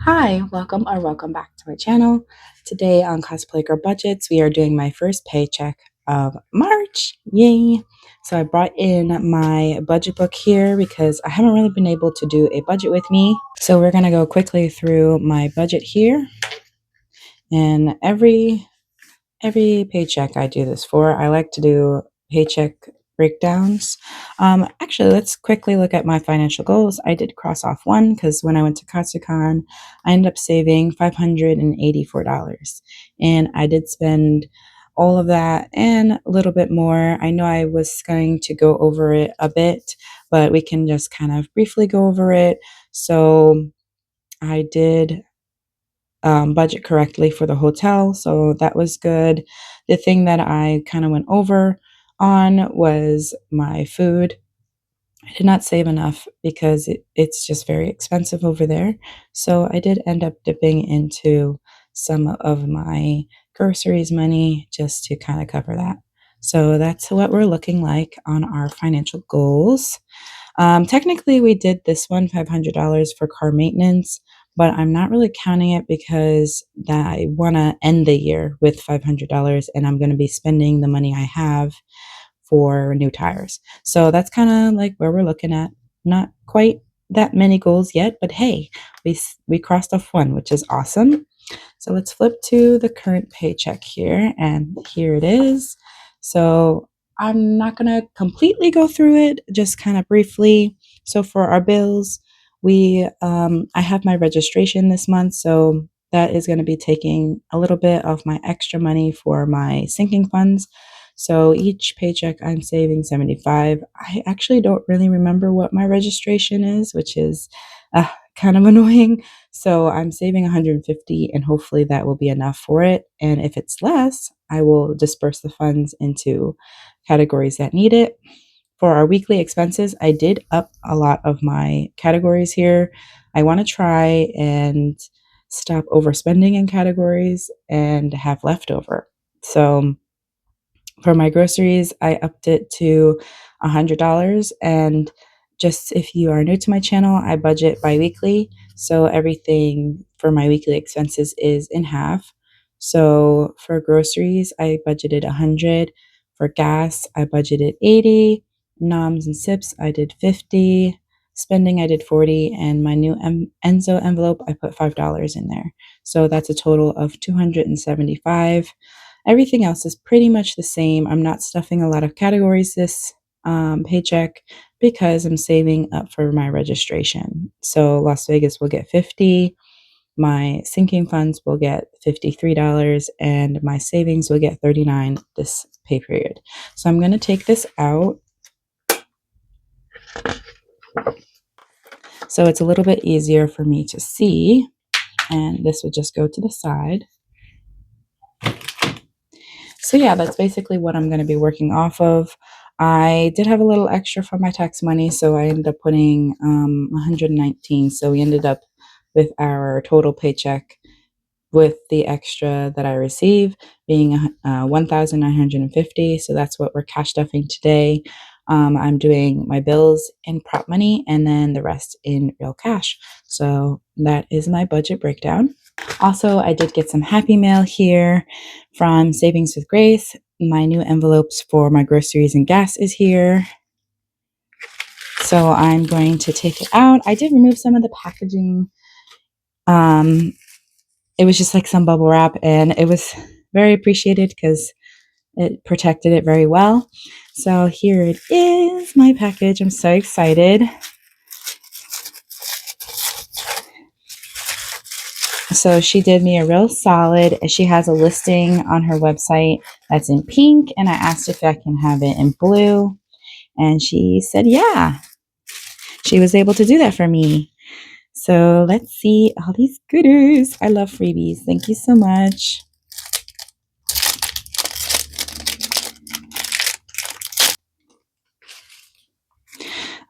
Hi, welcome back to my channel. Today on Cosplay Girl Budgets, we are doing my first paycheck of March. Yay! So I brought in my budget book here because I haven't really been able to do a budget with me. So we're going to go quickly through my budget here. And every paycheck I do this for, I like to do paycheck breakdowns. Actually, let's quickly look at my financial goals. I did cross off one because when I went to Katsucon, I ended up saving $584. And I did spend all of that and a little bit more. I know I was going to go over it a bit, but we can just kind of briefly go over it. So I did budget correctly for the hotel, so that was good. The thing that I kind of went over on was my food. I did not save enough because it's just very expensive over there. So I did end up dipping into some of my groceries money just to kind of cover that. So that's what we're looking like on our financial goals. Technically, we did this one $500 for car maintenance, but I'm not really counting it because I want to end the year with $500 and I'm going to be spending the money I have for new tires. So that's kind of like where we're looking at. Not quite that many goals yet, but hey, we crossed off one, which is awesome. So let's flip to the current paycheck here, and here it is. So I'm not going to completely go through it, just kind of briefly. So for our bills, I have my registration this month, so that is going to be taking a little bit of my extra money for my sinking funds. So each paycheck I'm saving 75. I actually don't really remember what my registration is, which is kind of annoying. So I'm saving 150 and hopefully that will be enough for it. And if it's less, I will disperse the funds into categories that need it. For our weekly expenses, I did up a lot of my categories here. I want to try and stop overspending in categories and have leftover. So for my groceries, I upped it to $100. And just if you are new to my channel, I budget bi-weekly. So everything for my weekly expenses is in half. So for groceries, I budgeted 100. For gas, I budgeted 80. Noms and sips, I did 50. Spending, I did 40. And my new Enzo envelope, I put $5 in there. So that's a total of 275. Everything else is pretty much the same. I'm not stuffing a lot of categories this paycheck because I'm saving up for my registration. So Las Vegas will get 50, my sinking funds will get $53, and my savings will get 39 this pay period. So I'm going to take this out. So it's a little bit easier for me to see. And this would just go to the side. So yeah, that's basically what I'm going to be working off of. I did have a little extra from my tax money, so I ended up putting 119. So we ended up with our total paycheck with the extra that I received being 1,950. So that's what we're cash stuffing today. I'm doing my bills in prop money and then the rest in real cash. So that is my budget breakdown. Also, I did get some happy mail here from Savings with Grace. My new envelopes for my groceries and gas is here. So I'm going to take it out. I did remove some of the packaging. It was just like some bubble wrap, and it was very appreciated because it protected it very well. So here it is, my package. I'm so excited. So she did me a real solid. She has a listing on her website that's in pink, and I asked if I can have it in blue, and she said yeah. She was able to do that for me. So let's see all these goodies. I love freebies. Thank you so much.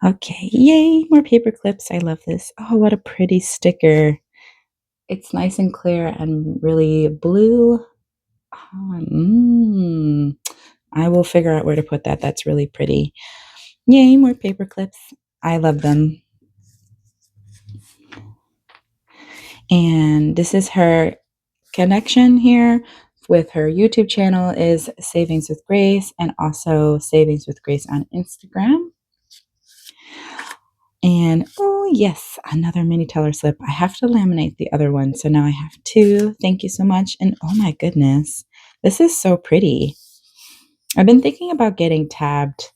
Okay, yay, more paper clips. I love this. Oh, what a pretty sticker. It's nice and clear and really blue. I will figure out where to put that. That's really pretty. Yay, more paper clips. I love them. And this is her connection here with her YouTube channel is Savings with Grace, and also Savings with Grace on Instagram. And oh yes, another mini teller slip. I have to laminate the other one, so now I have two. Thank you so much. And oh my goodness, this is so pretty. I've been thinking about getting tabbed,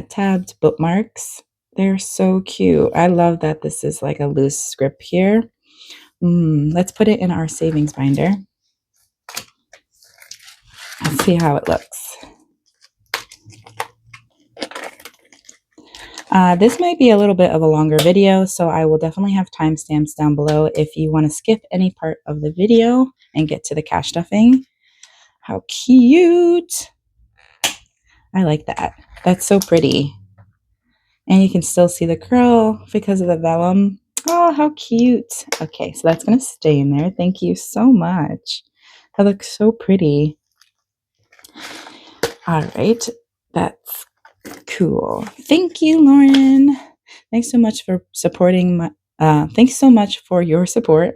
tabbed bookmarks. They're so cute. I love that this is like a loose script here. Let's put it in our savings binder. Let's see how it looks. This might be a little bit of a longer video, so I will definitely have timestamps down below if you want to skip any part of the video and get to the cash stuffing. How cute! I like that. That's so pretty. And you can still see the curl because of the vellum. Oh, how cute. Okay, so that's going to stay in there. Thank you so much. That looks so pretty. All right, that's cool. Thank you, Lauren. Thanks so much for supporting my. Thanks so much for your support.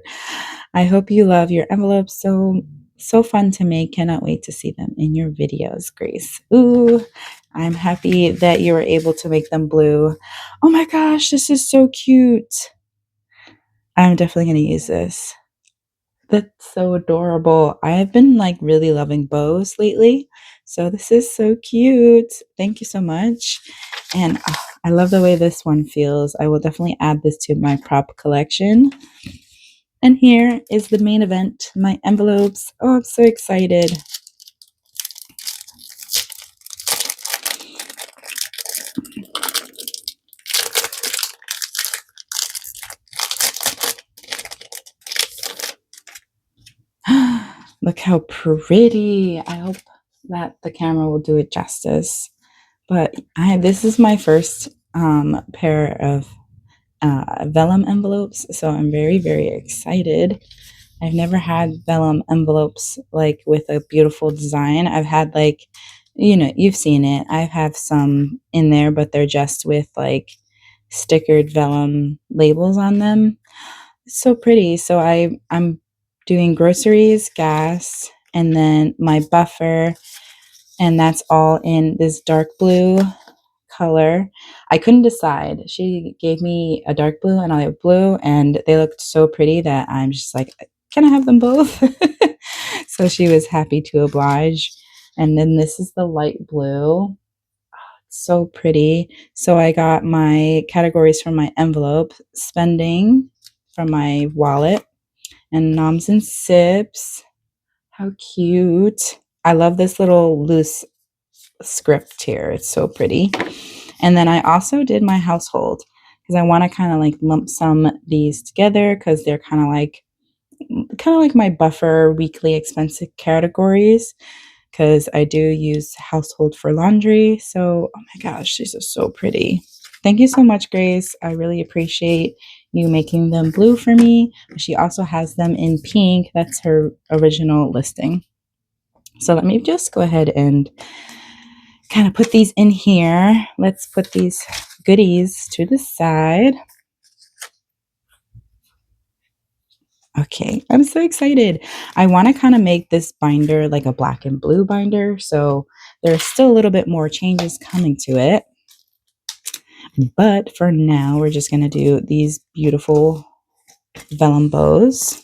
I hope you love your envelopes. So fun to make. Cannot wait to see them in your videos, Grace. Ooh, I'm happy that you were able to make them blue. Oh my gosh, this is so cute. I'm definitely going to use this. That's so adorable. I have been like really loving bows lately. So this is so cute. Thank you so much. And I love the way this one feels. I will definitely add this to my prop collection. And here is the main event, my envelopes. Oh, I'm so excited. Look how pretty. I hope that the camera will do it justice. But this is my first pair of vellum envelopes, so I'm very, very excited. I've never had vellum envelopes like with a beautiful design. I've had like, you've seen it. I have some in there, but they're just with like stickered vellum labels on them. It's so pretty. So I'm doing groceries, gas, and then my buffer, and that's all in this dark blue color. I couldn't decide. She gave me a dark blue and a light blue, and they looked so pretty that I'm just like, can I have them both? So she was happy to oblige. And then this is the light blue. So pretty. So I got my categories from my envelope, spending from my wallet, and noms and sips. How cute. I love this little loose script here. It's so pretty. And then I also did my household because I want to kind of like lump sum these together because they're kind of like my buffer weekly expense categories, because I do use household for laundry. So, oh my gosh, these are so pretty. Thank you so much, Grace. I really appreciate you making them blue for me. She also has them in pink. That's her original listing. So let me just go ahead and kind of put these in here. Let's put these goodies to the side. Okay, I'm so excited. I want to kind of make this binder like a black and blue binder, so there's still a little bit more changes coming to it. But for now, we're just going to do these beautiful vellum bows.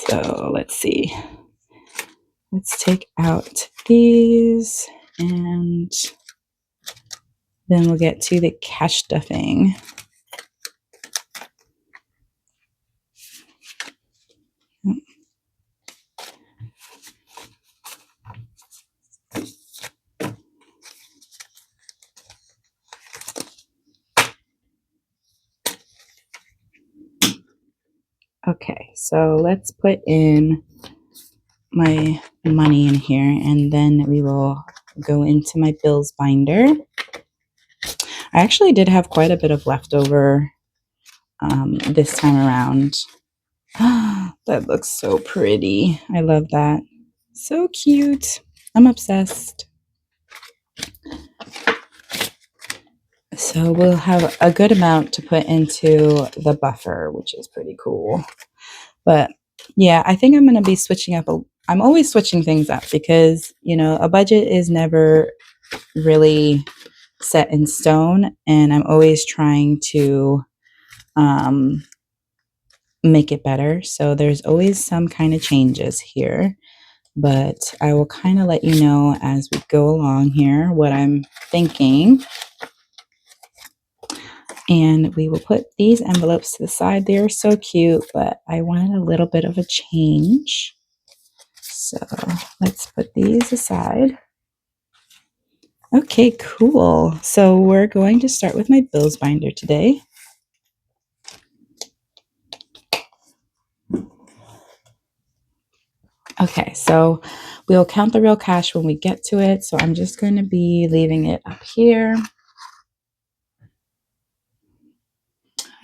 So let's see. Let's take out these, and then we'll get to the cash stuffing. Okay, so let's put in my money in here, and then we will go into my bills binder. I actually did have quite a bit of leftover this time around. That looks so pretty. I love that. So cute. I'm obsessed. So we'll have a good amount to put into the buffer, which is pretty cool. But yeah, I think I'm going to be switching up. I'm always switching things up because, you know, a budget is never really set in stone. And I'm always trying to make it better. So there's always some kind of changes here. But I will kind of let you know as we go along here what I'm thinking. And we will put these envelopes to the side. They are so cute, but I wanted a little bit of a change. So let's put these aside. Okay, cool. So we're going to start with my bills binder today. Okay, so we'll count the real cash when we get to it. So I'm just going to be leaving it up here.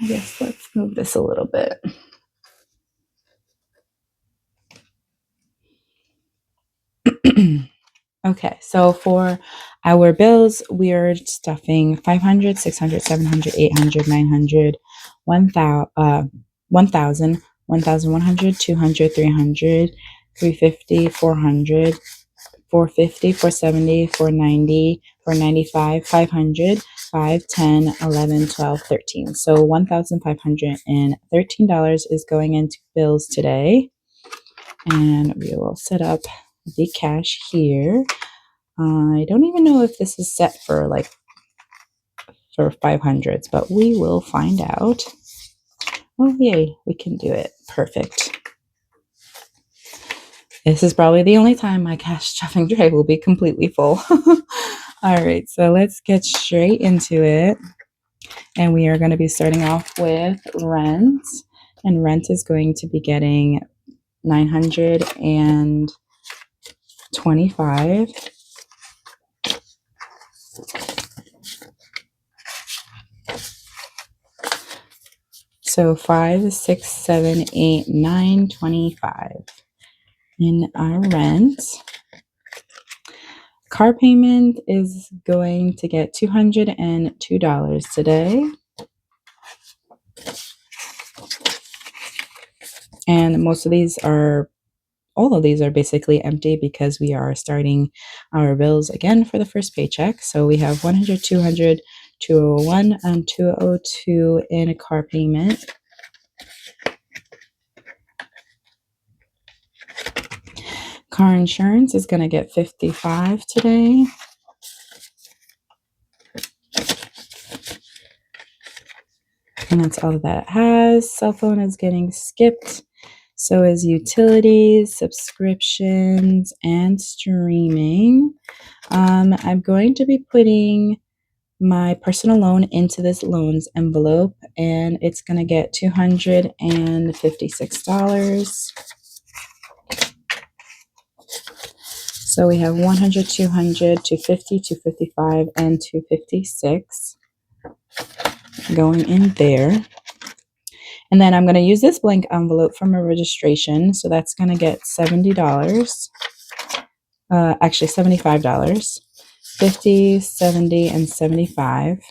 I guess let's move this a little bit. Okay, so for our bills, we are stuffing 500, 600, 700, 800, 900, 1,000, 1,000, 1,100, 200, 300, 350, 400, 450, 470, 490, 495, 500, 5, 10, 11, 12, 13. So $1,513 is going into bills today. And we will set up the cash here. I don't even know if this is set for like for 500s, but we will find out. Oh, yay, we can do it. Perfect. This is probably the only time my cash stuffing tray will be completely full. All right, so let's get straight into it. And we are going to be starting off with rent. And rent is going to be getting $925. So 5, 6, 7, 8, 9, 25 in our rent. Car payment is going to get $202 today. And all of these are basically empty because we are starting our bills again for the first paycheck. So we have 100, 200, 201, and 202 in a car payment. Car insurance is going to get $55 today. And that's all that it has. Cell phone is getting skipped. So is utilities, subscriptions, and streaming. I'm going to be putting my personal loan into this loans envelope, and it's going to get $256. So we have 100, 200, 250, 255, and 256 going in there. And then I'm going to use this blank envelope from a registration. So that's going to get $70. Actually, $75. 50, 70, and 75.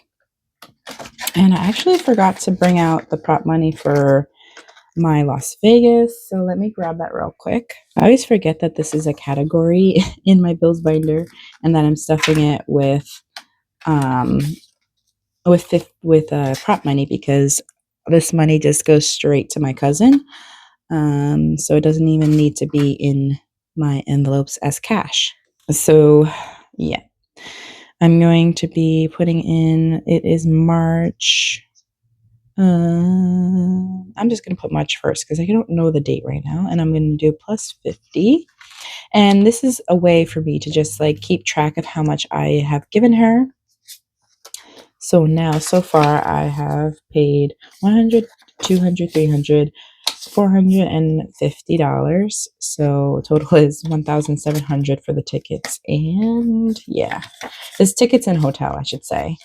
And I actually forgot to bring out the prop money for my Las Vegas. So let me grab that real quick. I always forget that this is a category in my bills binder and that I'm stuffing it with prop money because this money just goes straight to my cousin. So it doesn't even need to be in my envelopes as cash. So yeah, I'm going to be putting in, it is March. I'm just going to put March 1st because I don't know the date right now. And I'm going to do plus 50. And this is a way for me to just like keep track of how much I have given her. So now, so far, I have paid 100, 200, 300, $450. So total is $1,700 for the tickets. And yeah, there's tickets and hotel, I should say.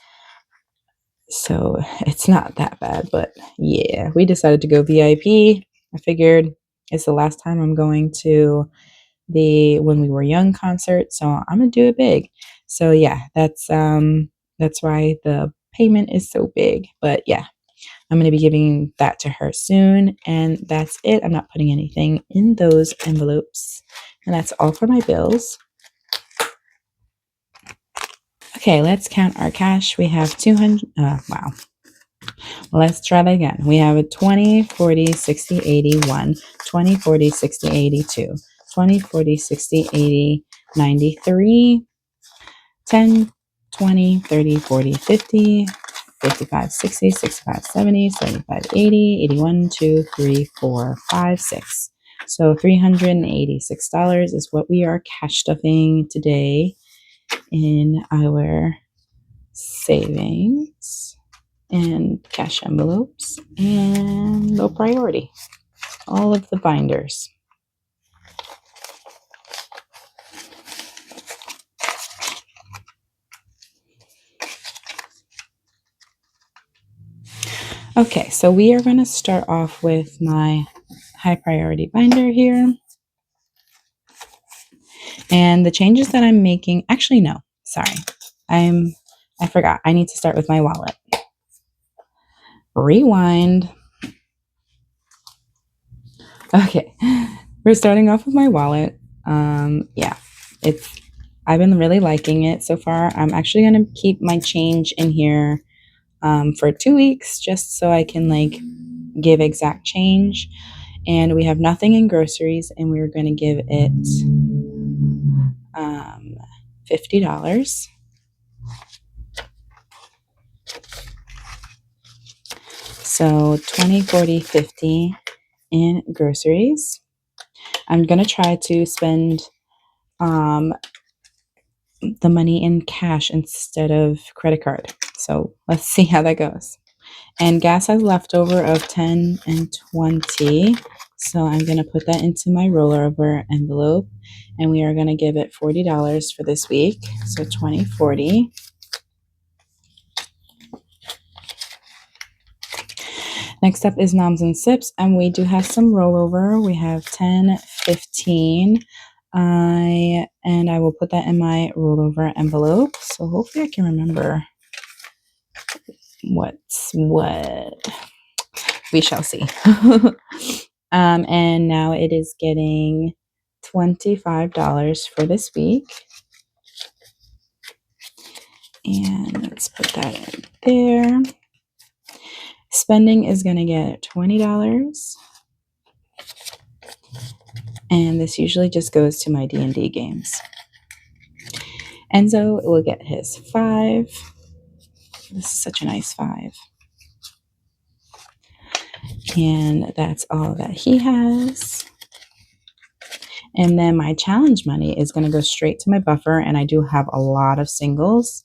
So it's not that bad, but yeah, we decided to go VIP. I figured it's the last time I'm going to the When We Were Young concert, so I'm gonna do it big. So yeah, that's why the payment is so big. But yeah, I'm going to be giving that to her soon. And that's it. I'm not putting anything in those envelopes. And that's all for my bills. Okay, let's count our cash. We have 200. Wow. Let's try that again. We have a 20, 40, 60, 81, 20, 40, 60, 82, 20, 40, 60, 80, 93, 10, 20, 30, 40, 50, 55, 60, 65, 70, 75, 80, 81, 2, 3, 4, 5, 6. So $386 is what we are cash stuffing today in our savings and cash envelopes and low priority. All of the binders. Okay, so we are going to start off with my high priority binder here. And the changes that I'm making, actually no, sorry. I forgot. I need to start with my wallet. Rewind. Okay. We're starting off with my wallet. Yeah. I've been really liking it so far. I'm actually going to keep my change in here for 2 weeks just so I can give exact change. And we have nothing in groceries, and we're going to give it $50. So 20, 40, 50 in groceries. I'm going to try to spend the money in cash instead of credit card. So let's see how that goes. And gas has leftover of 10 and 20. So I'm going to put that into my rollover envelope. And we are going to give it $40 for this week. So 20, 40. Next up is Noms and Sips, and we do have some rollover. We have 10, 15. And I will put that in my rollover envelope. So hopefully I can remember what's what. We shall see. And now it is getting $25 for this week. And let's put that in there. Spending is going to get $20. And this usually just goes to my D&D games. Enzo will get his 5. This is such a nice 5. And that's all that he has. And then my challenge money is going to go straight to my buffer. And I do have a lot of singles,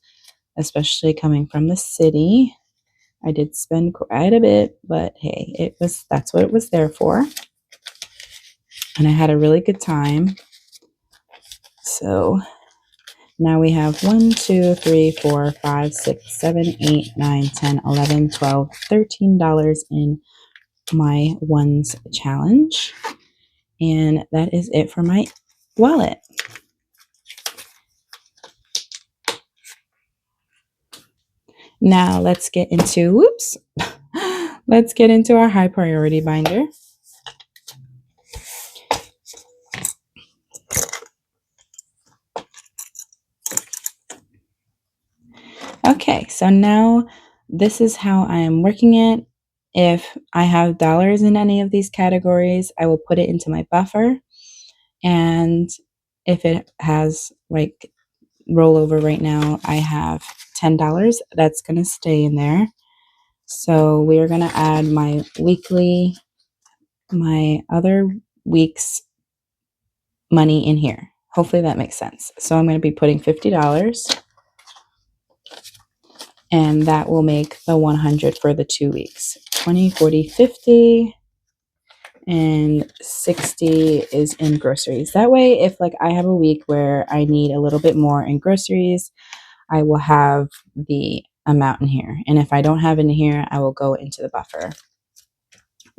especially coming from the city. I did spend quite a bit, but hey, that's what it was there for. And I had a really good time. So now we have 1, 2, 3, 4, 5, 6, 7, 8, 9, 10, 11, 12, $13 in my ones challenge. And that is it for my wallet. Now let's get into, let's get into our high priority binder. Okay, so now this is how I am working it. If I have dollars in any of these categories, I will put it into my buffer. And if it has rollover right now, I have $10. That's going to stay in there. So we are going to add my other week's money in here. Hopefully that makes sense. So I'm going to be putting $50. And that will make the 100 for the 2 weeks. 20, 40, 50, and 60 is in groceries. That way, if I have a week where I need a little bit more in groceries, I will have the amount in here. And if I don't have it in here, I will go into the buffer.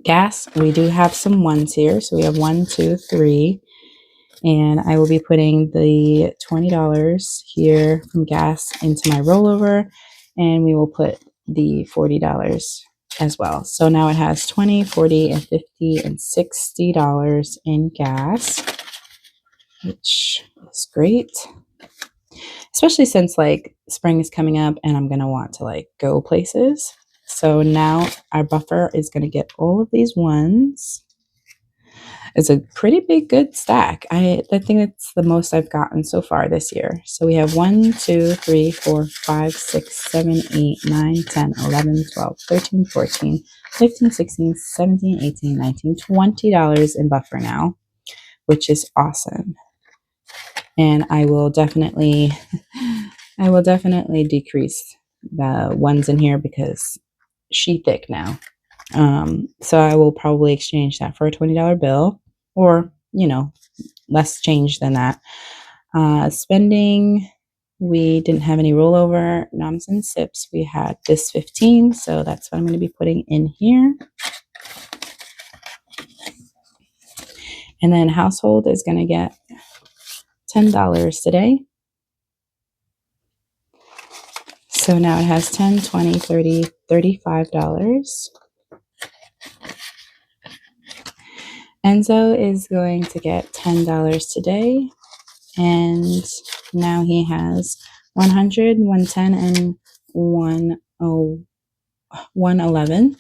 Gas, we do have some ones here. So we have 1, 2, 3. And I will be putting the $20 here from gas into my rollover. and we will put the $40 as well. So now it has $20, $40, and $50 and $60 in gas, which is great. Especially since like spring is coming up and I'm gonna want to like go places. So now our buffer is gonna get all of these ones. It's a pretty big good stack. I think it's the most I've gotten so far this year. So we have 1, 2, 3, 4, 5, 6, 7, 8, 9, 10, 11, 12, 13, 14, 15, 16, 17, 18, 19, $20 in buffer now, which is awesome. And I will definitely decrease the ones in here because she thick now. So I will probably exchange that for a $20 bill, or less change than that. Spending, we didn't have any rollover noms and sips. We had this 15, so that's what I'm going to be putting in here. And then household is going to get $10 today. So now it has $10, $20, $30, $35. Enzo is going to get $10 today, and now he has 100, 110, and 111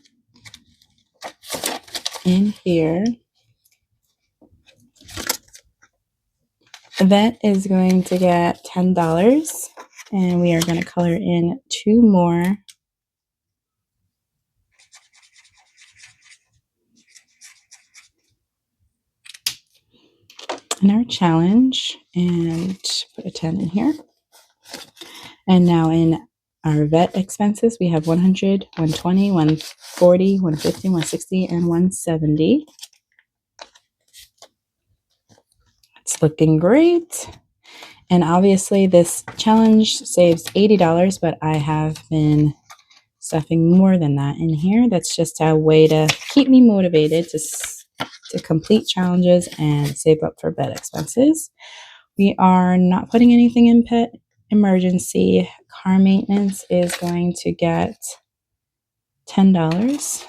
in here. Vet is going to get $10, and we are going to color in 2 more. In our challenge, and put a 10 in here. And now in our vet expenses, we have 100, 120, 140, 150, 160, and 170. It's looking great. And obviously this challenge saves $80, but I have been stuffing more than that in here. That's just a way to keep me motivated to complete challenges and save up for vet expenses. We are not putting anything in pet emergency. Car maintenance is going to get $10.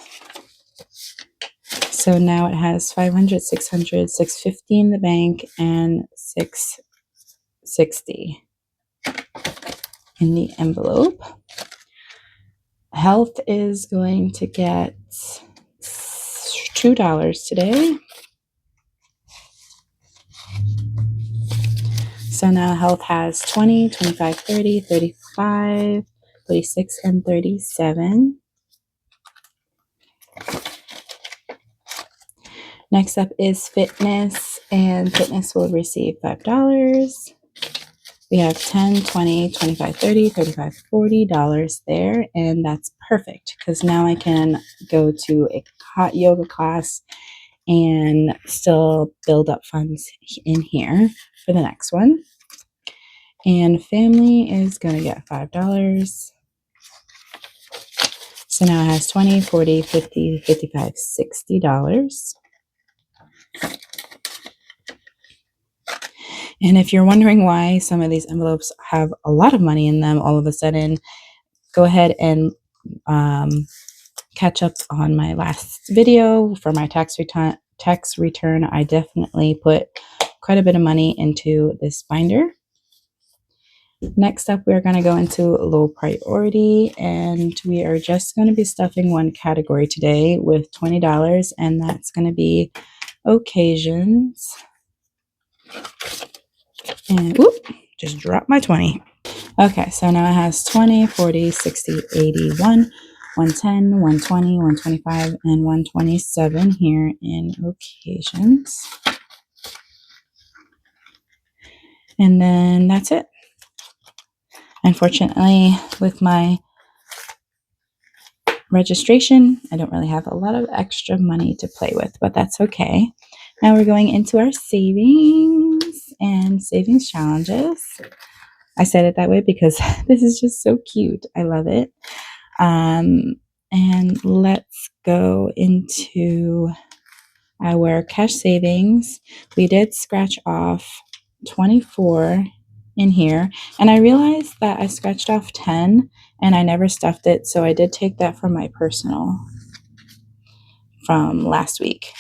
So now it has 500, 600, 650 in the bank, and 660 in the envelope. Health is going to get $2 today. So now health has 20, 25, 30, 35, 36, and 37. Next up is fitness, and fitness will receive $5. We have 10, 20, 25, 30, 35, $40 there, and that's perfect because now I can go to a hot yoga class and still build up funds in here for the next one. And family is going to get $5. So now it has 20, 40, 50, 55, $60. And if you're wondering why some of these envelopes have a lot of money in them all of a sudden, go ahead and catch up on my last video for my tax return. I definitely put quite a bit of money into this binder. Next up, we're going to go into low priority, and we are just going to be stuffing one category today with $20, and that's going to be occasions. And whoop, just dropped my 20. Okay, so now it has 20, 40, 60, 81, 110, 120, 125, and 127 here in occasions. And then that's it. Unfortunately, with my registration, I don't really have a lot of extra money to play with, but that's okay. Now we're going into our savings and savings challenges. I said it that way because this is just so cute. I love it. And let's go into our cash savings. We did scratch off 24 in here. And I realized that I scratched off 10 and I never stuffed it. So I did take that from my personal from last week,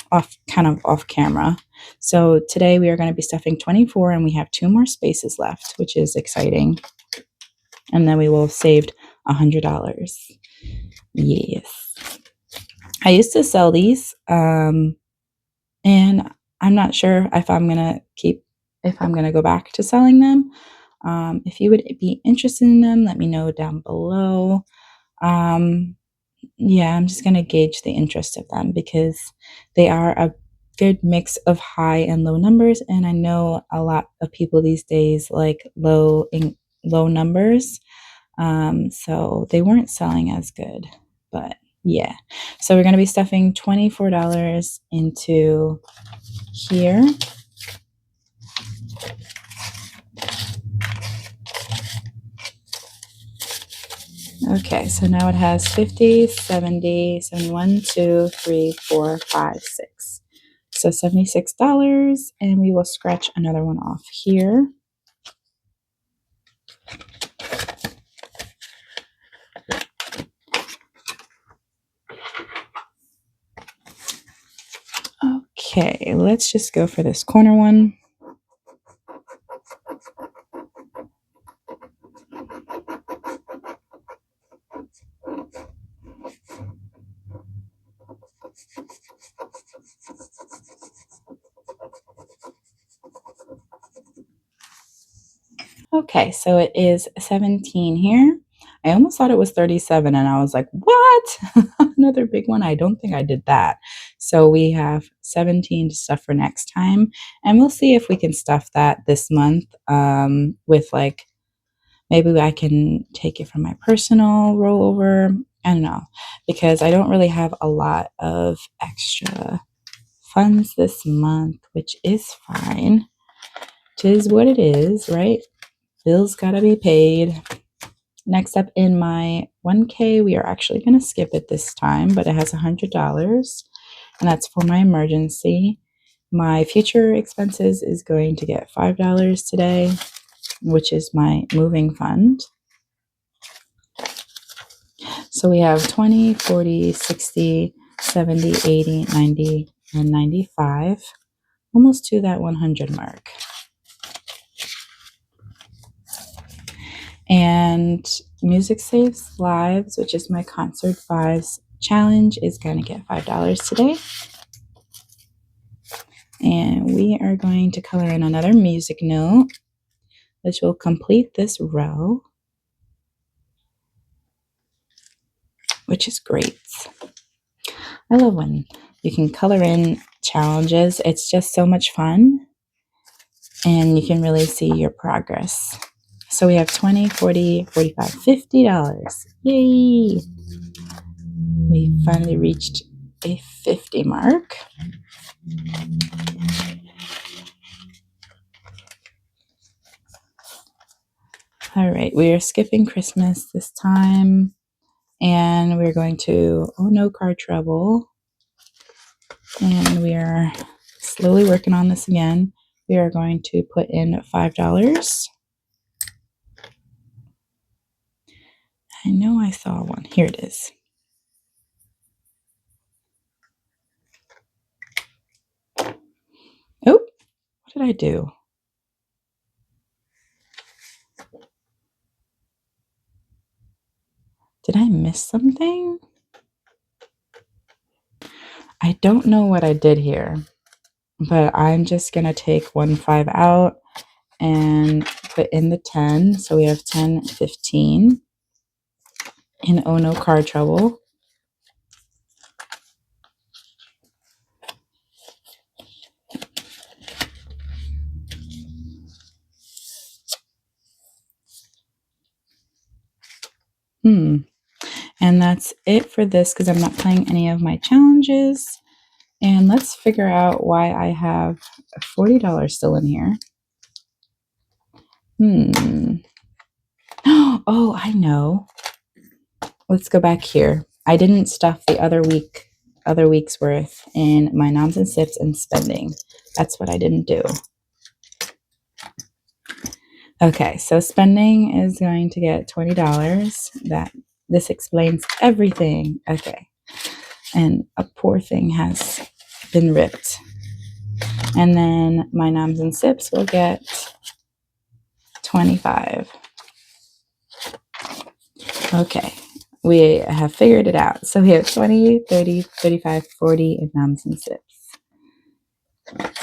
kind of off camera. So today we are going to be stuffing 24 and we have 2 more spaces left, which is exciting. And then we will have saved $100. Yes. I used to sell these, and I'm not sure if I'm going to go back to selling them. If you would be interested in them, let me know down below. Yeah, I'm just going to gauge the interest of them because they are a good mix of high and low numbers. And I know a lot of people these days like low numbers. So they weren't selling as good, but yeah. So we're going to be stuffing $24 into here. Okay, so now it has 50, 70, 71, 2, 3, 4, 5, 6. So $76, and we will scratch another one off here. Okay, let's just go for this corner one. Okay, so it is 17 here. I almost thought it was 37 and I was like, what? Another big one? I don't think I did that. So we have 17 to stuff for next time. And we'll see if we can stuff that this month with like, maybe I can take it from my personal rollover. I don't know, because I don't really have a lot of extra funds this month, which is fine. 'Tis what it is, right? Bills gotta be paid. Next up in my 1K, we are actually going to skip it this time, but it has $100, and that's for my emergency. My future expenses is going to get $5 today, which is my moving fund. So we have 20, 40, 60, 70, 80, 90, and 95. Almost to that 100 mark. And Music Saves Lives, which is my Concert Vibes challenge, is going to get $5 today. And we are going to color in another music note, which will complete this row, which is great. I love when you can color in challenges. It's just so much fun, and you can really see your progress. So we have 20, 40, 45, $50. Yay! We finally reached a 50 mark. All right, we are skipping Christmas this time, and we're going to, oh no, card trouble. And we are slowly working on this again. We are going to put in $5. I know I saw one. Here it is. Oh, what did I do? Did I miss something? I don't know what I did here, but I'm just going to take 1 5 out and put in the 10. So we have 10, 15 in Oh No Card Trouble. And that's it for this because I'm not playing any of my challenges. And let's figure out why I have $40 still in here. Oh, I know. Let's go back here. I didn't stuff the other week's worth in my noms and sips and spending. That's what I didn't do. Okay, so spending is going to get $20. This explains everything. Okay. And a poor thing has been ripped. And then my noms and sips will get 25. Okay, we have figured it out. So we have 20, 30, 35, 40 in noms and sips,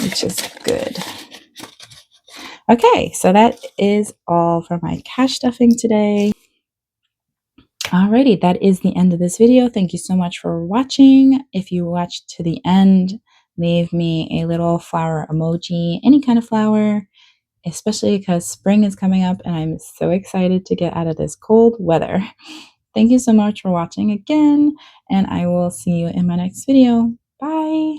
which is good. Okay, so that is all for my cash stuffing today. Alrighty, that is the end of this video. Thank you so much for watching. If you watched to the end, leave me a little flower emoji, any kind of flower, especially because spring is coming up and I'm so excited to get out of this cold weather. Thank you so much for watching again, and I will see you in my next video. Bye!